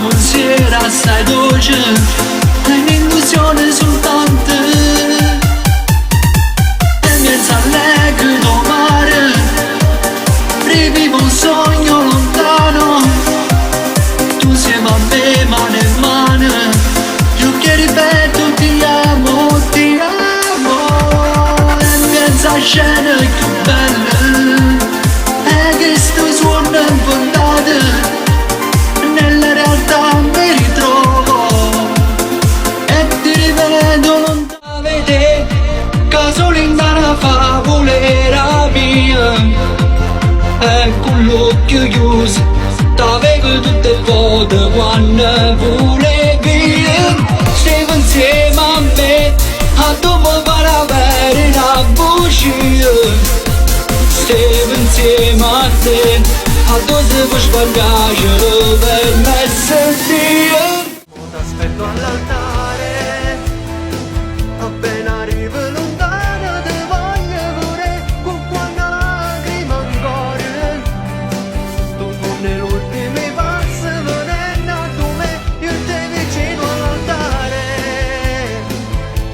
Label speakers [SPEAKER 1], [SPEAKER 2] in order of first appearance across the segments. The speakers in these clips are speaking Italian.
[SPEAKER 1] pensiero assai dolce, è un'illusione soltanto. E mezzo allegro do mare, rivivo un sogno lontano, tu insieme a me mano in mano, io che ripeto ti amo, ti amo. E mezza scena più bella è che sto suono infondato, nella realtà mi ritrovo e ti rivedo lontano. Vede casolina una favola era mia, e con l'occhio chiuso t'avevo tutte le volte quando volevi. Stiamo insieme a me, a dopo per avere una voce. Stiamo insieme a te, a dove puoi sbagliare per me sentire.
[SPEAKER 2] T'aspetto all'altare, appena arrivo lontano ti voglio pure con quanta lacrima ancora. Dopo nell'ultimo passo venendo a me, io te vicino all'altare.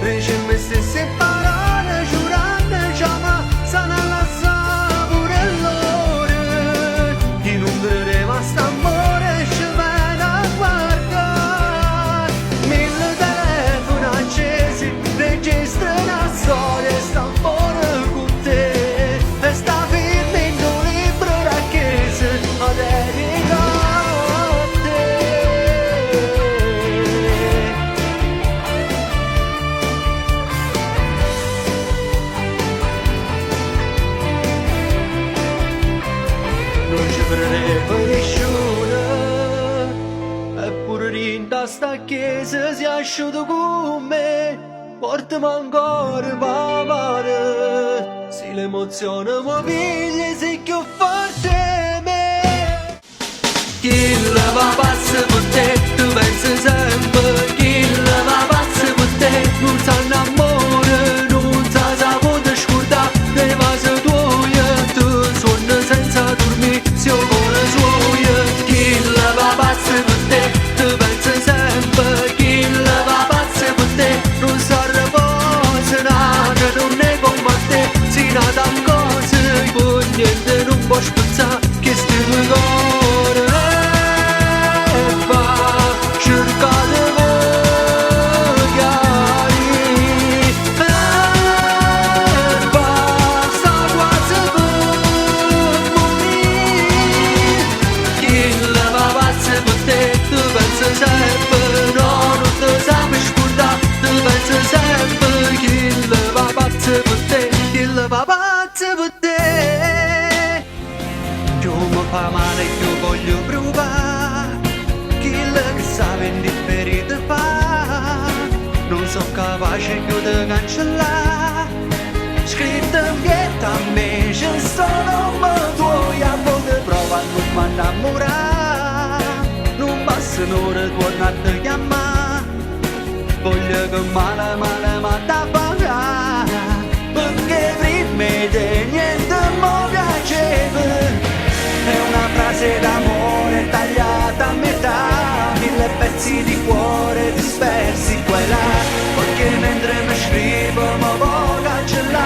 [SPEAKER 2] Rece me stesse parole giurando già sana la sapore l'ore. Chi non crede basta amore ci viene a guardare. Mille telefoni accesi, registra una storia e sta fuori con te. E sta firmando un libro racchiuso a dedicare a te. Non ci credevo nessuno, eppure in sta chiesa si è asciutto con me. Portami ancora papà, se l'emozione mi piglia sei più forte me. Chi la va pazza per te, tu pensi sempre. Chi la va pazza per te, non sa l'amore, non sa saputo scordare le vase tue. Tu suoni senza dormire, se io cuore suoia. Chi la va pazza per te, tu pensi sempre. Chi la va pazza per te, non sa riposa nada, non è come a te. Si nata cose, poi niente non può spezzare che sti due cuore. E va, cerca di magari. E va, sta quasi per morire. Chi la va pazza per te, tu pensi sempre. No, non ti sapi scordare, tu pensi sempre. Chi la va pazza per te, chi la va pazza per te. Più mi fa male più voglio provare, chi che sa indifferito fa. Non sono capace più di cancellare, scritto in pietra a me c'è solo un tuoi. A volte prova a non mi innamorare, non basta un'ora torna a te chiamare. Voglio che male male ma da pagare, perché prima di niente mi piaceva. È una frase d'amore tagliata a metà, mille pezzi di cuore dispersi qua e là, perché mentre mi scrivo mi voglio cancellare.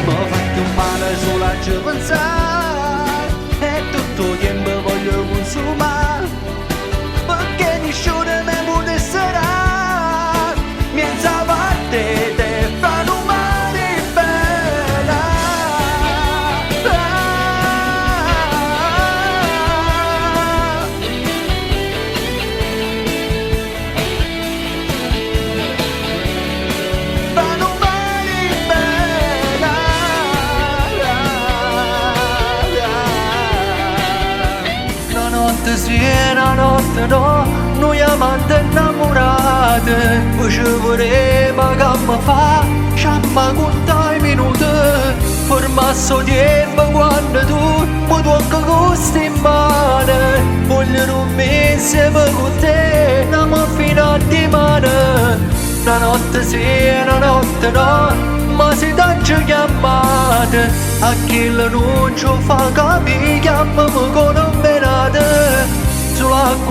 [SPEAKER 2] Mi ho fatto un male solo a ci pensare, e tutto il tempo voglio consumare, perché nessuno mi vuole essere, miezza parte te fanno male bella. Fanno male bella. Una notte sì e una notte no, noi amanti innamorati, poi ci vorremmo che mi fa, sciamma conta i minuti, formasso tempo quando tu mi tocca questi in mano. Voglio non mi insieme con te, andiamo fino a dimane. Una notte sì e una notte no, ma si t'ha chiamate, a chi non ci fa capire chiamami con un menate.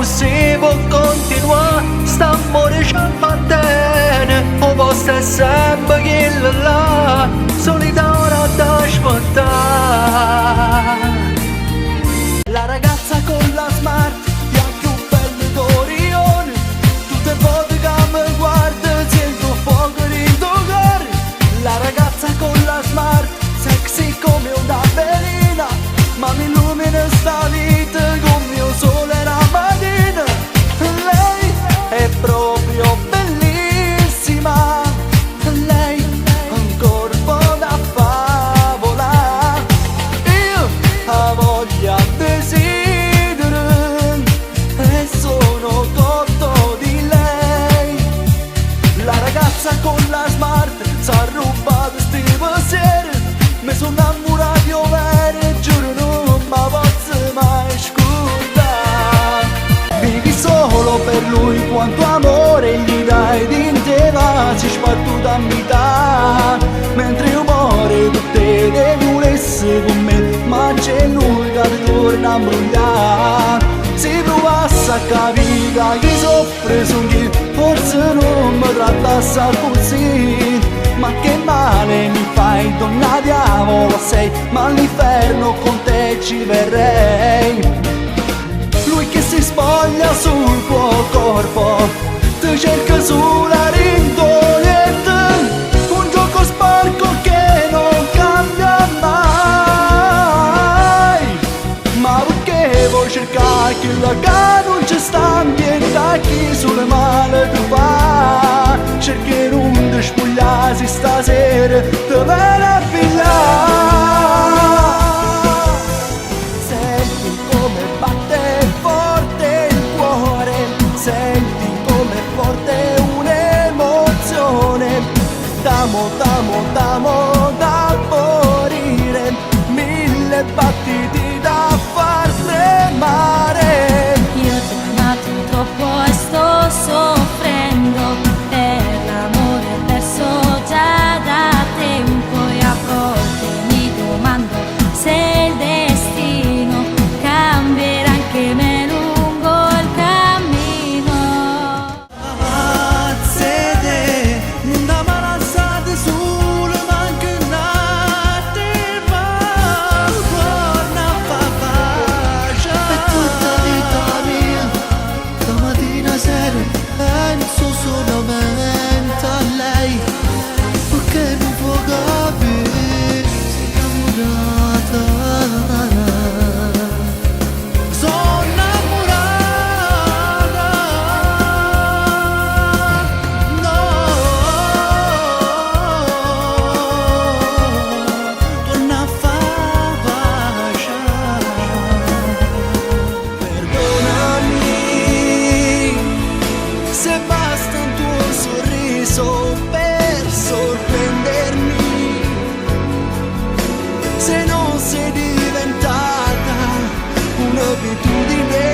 [SPEAKER 2] così può continuare, st'amore ci appartiene, o posto è sempre quello là, solita ora da aspettare. La ragazza con la smart, ti ha più bello d'Orione, tutte le volte che mi guarda sento fuoco in tuo cuore. La ragazza con la smart, sexy come una velina, ma mi illumina sta vita con mio sole la mattina. Lei è proprio bellissima, lei ha un corpo da favola, io ho voglia desidero e sono cotto di lei. La ragazza con la smart s'ha rubato sti pensieri, mi sono innamorato di vero, giuro non mi posso mai scordare. Vivi solo per lui, quanto amore gli dai, di te va, si spartuto a metà, mentre io muore tu te ne volessi con me, ma c'è lui che ti torna a imbrogliare. Si provasse a capire chi soffre su chi, forse non mi trattasse così, ma che male mi fai, donna diavolo sei, ma all'inferno con te ci verrei. Lui che si spoglia sul tuo corpo, ti cerca sulla rindoletta, un gioco sporco che non cambia mai. Ma perché vuoi cercare quello che non ci sta, ambienta chi sulle male ti fa, cerchi non di spogliarsi stasera, ti viene a pigliare. Senti come batte forte il cuore, senti come forte un'emozione, t'amo, t'amo, t'amo da morire, mille battiti da far tremare.
[SPEAKER 3] Io ti ho amato troppo e sto soffrendo per l'amore perso già da tempo, e a volte mi domando se il destino cambierà anche me lungo il cammino.
[SPEAKER 2] Sede, da malassate sul manco nate, ma torna a fa pace. È tutta vita mia, da mattina a sera penso solamente a lei, perché non può capire, sei innamorata. Sono innamorata, no, torna a far pace. Perdonami se basta un tuo sorriso per sorprendermi, se non sei diventata un'abitudine,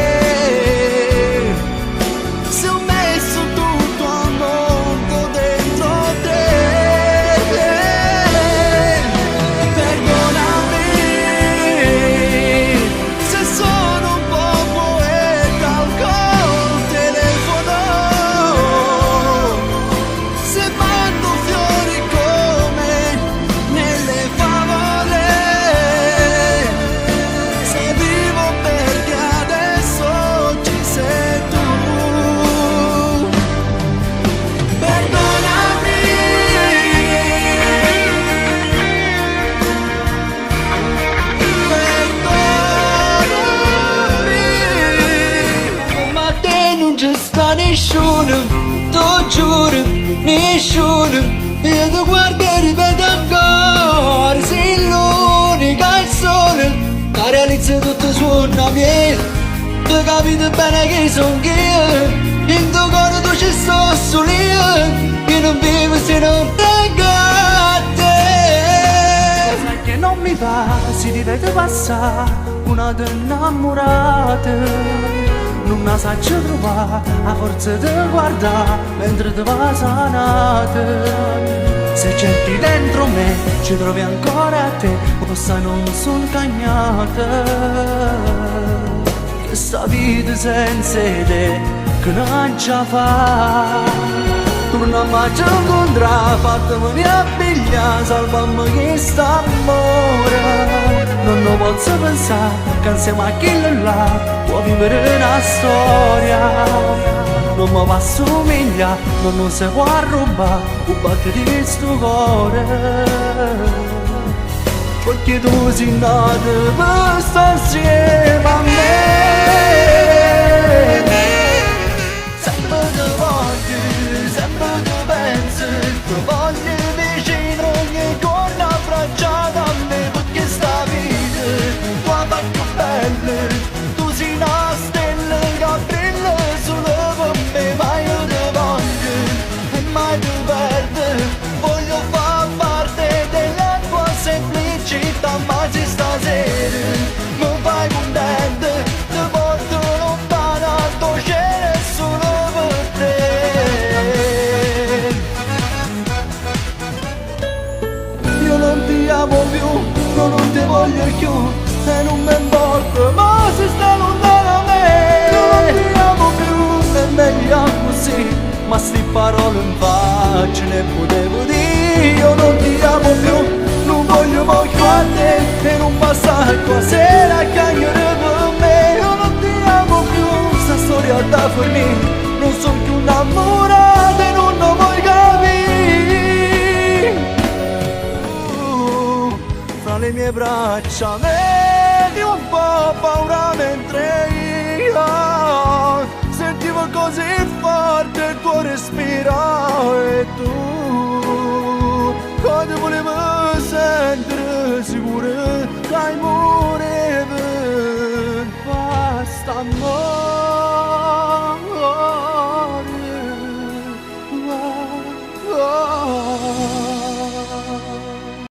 [SPEAKER 2] se ho messo tutto al mondo dentro te. Perdonami se sono un po' poeta col telefono, se mando fiori come nelle favole, se vivo perché adesso ci sei tu. Perdonami, perdonami, ma te non ci sta nessuno, t'ho giuro, nessuno. Io ti guardo e ripeto ancora, sei l'unica, il sole che realizza tutto su una miele. Tu capite bene che sono io, in tuo cuore tu ci sto solo io non vivo se non tengo a te. Sai che non mi va, si deve passare una donna innamorata, non la saggio trovare, a forza di guardare mentre ti va sanata. Se cerchi dentro me, ci trovi ancora te, possa non sono cagnata, che sta vita vita senza te che non ci fa. Torniamo a ci incontrare, fatemi a piglia, salvami questo amore. Non lo posso pensare che insieme a chi là può vivere una storia. Non mi va somiglia, non si può rubare un battito di sto cuore. Perché tu sei nato per stare insieme a me. Sempre ti voglio, sempre ti penso, ti voglio vicino ogni giorno abbracciato a me. Perché sta vita, tua fa più bella, tu sei una stella che brilla solo per me. Ma io ti voglio e mai ti perdo, voglio far parte della tua semplicità. Ma se stasera mi fai contento, ti porto lontano al tuo cielo solo per te. Io non ti amo più, non ti voglio più e non mi importa, ma se stai lontano da me. Io non ti amo più, è meglio così, ma sti parole in faccia ne potevo dire. Io non ti amo più, non voglio più a te e non basta tua sera a cagnare per me. Io non ti amo più, sta storia da finire, non sono più innamorato e non lo vuoi capire. Fra le mie braccia vedi un po' paura mentre io sentivo così forte il tuo respiro. E tu quando volevo sentire sicuro dai muri per basta amore.